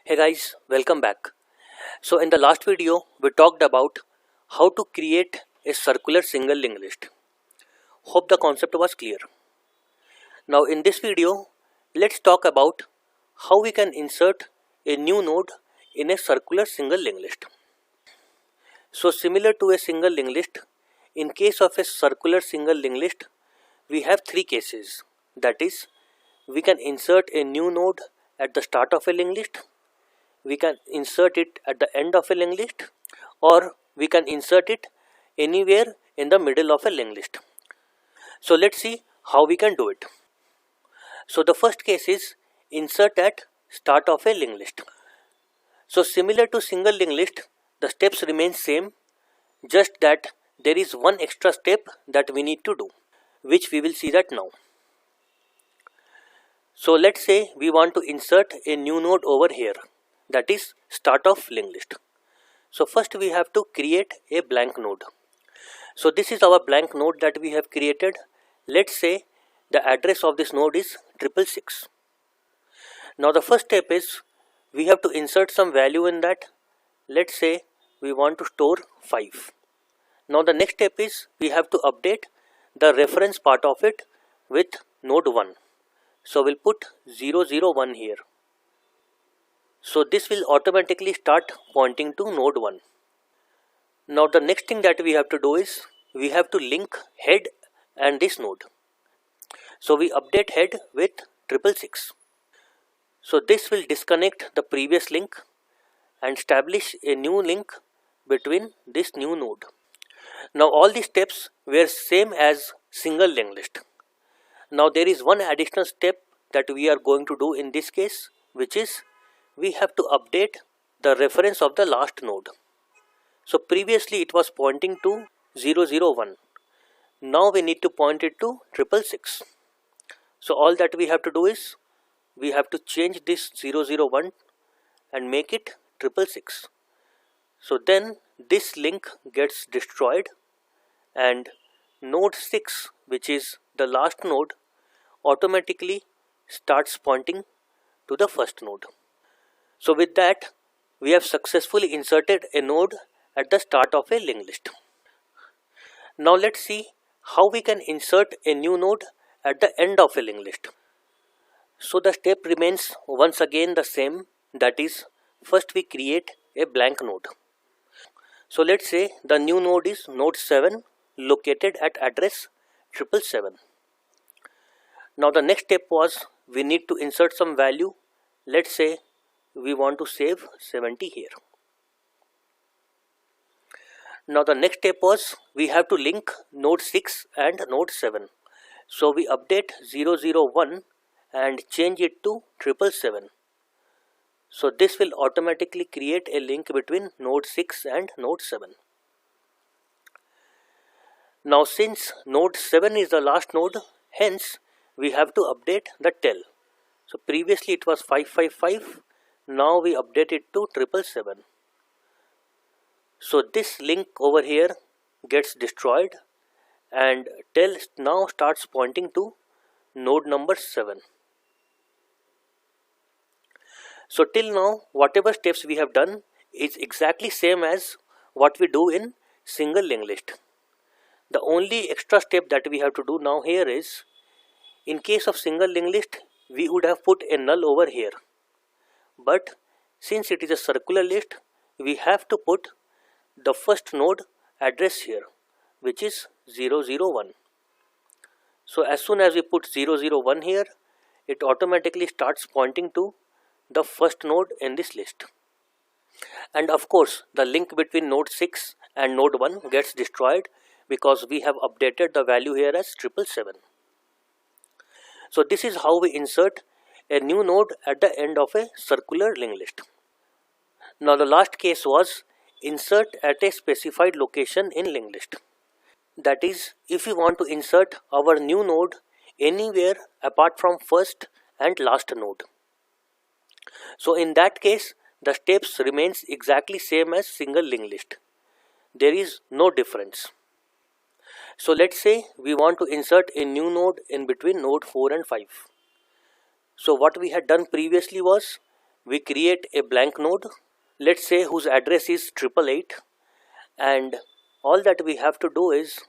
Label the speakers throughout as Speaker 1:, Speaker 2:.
Speaker 1: Hey guys, welcome back. So in the last video, we talked about how to create a circular single linked list. Hope the concept was clear. Now in this video, let's talk about how we can insert a new node in a circular single linked list. So similar to a single linked list, in case of a circular single linked list, we have three cases. That is, we can insert a new node at the start of a linked list, we can insert it at the end of a linked list, or we can insert it anywhere in the middle of a linked list. So let's see how we can do it. So the first case is insert at start of a linked list. So similar to single linked list, the steps remain same, just that there is one extra step that we need to do, which we will see that now. So let's say we want to insert a new node over here, that is start of linked list. So first we have to create a blank node. So this is our blank node that we have created. Let's say the address of this node is 666. Now the first step is we have to insert some value in that. Let's say we want to store 5. Now the next step is we have to update the reference part of it with node 1. So we'll put 001 here. So this will automatically start pointing to node 1. Now the next thing that we have to do is we have to link head and this node. So we update head with 666. So this will disconnect the previous link and establish a new link between this new node. Now all these steps were same as single linked list. Now there is one additional step that we are going to do in this case, which is we have to update the reference of the last node. So previously it was pointing to 001. Now we need to point it to 666. So all that we have to do is we have to change this 001 and make it 666. So then this link gets destroyed and node 6, which is the last node, automatically starts pointing to the first node. So with that, we have successfully inserted a node at the start of a linked list. Now let's see how we can insert a new node at the end of a linked list. So the step remains once again the same, that is, first we create a blank node. So let's say the new node is node 7 located at address 777. Now the next step was we need to insert some value. Let's say we want to save 70 here. Now the next step was we have to link node 6 and node 7. So we update 001 and change it to 777. So this will automatically create a link between node 6 and node 7. Now since node 7 is the last node, hence we have to update the tel. So previously it was 555. Now we update it to 777. So this link over here gets destroyed and tel now starts pointing to node number 7. So till now whatever steps we have done is exactly same as what we do in single linked list. The only extra step that we have to do now here is, in case of single linked list, we would have put a null over here. But since it is a circular list, we have to put the first node address here, which is 001. So as soon as we put 001 here, it automatically starts pointing to the first node in this list. And of course, the link between node 6 and node 1 gets destroyed because we have updated the value here as 777. So this is how we insert a new node at the end of a circular linked list. Now the last case was insert at a specified location in linked list. That is, if we want to insert our new node anywhere apart from first and last node. So in that case, the steps remains exactly same as single linked list. There is no difference. So let's say we want to insert a new node in between node 4 and 5. So what we had done previously was we create a blank node, let's say whose address is 888, and all that we have to do is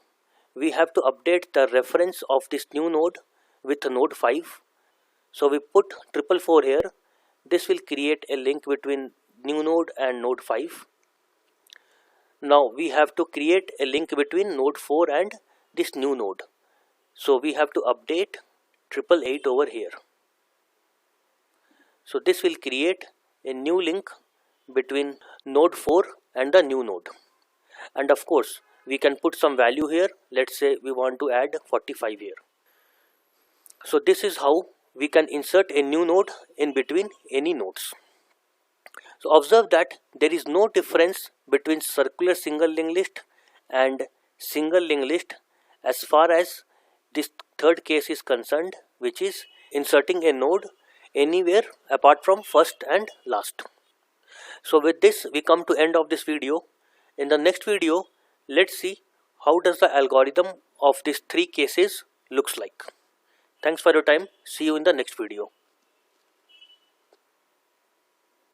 Speaker 1: we have to update the reference of this new node with node 5. So we put 444 here. This will create a link between new node and node 5. Now we have to create a link between node 4 and this new node. So we have to update 888 over here. So this will create a new link between node 4 and the new node. And of course we can put some value here. Let's say we want to add 45 here. So this is how we can insert a new node in between any nodes. So observe that there is no difference between circular single linked list and single linked list as far as this third case is concerned, which is inserting a node anywhere apart from first and last. So with this we come to end of this video. In the next video, let's see how does the algorithm of these 3 cases looks like. Thanks for your time. See you in the next video.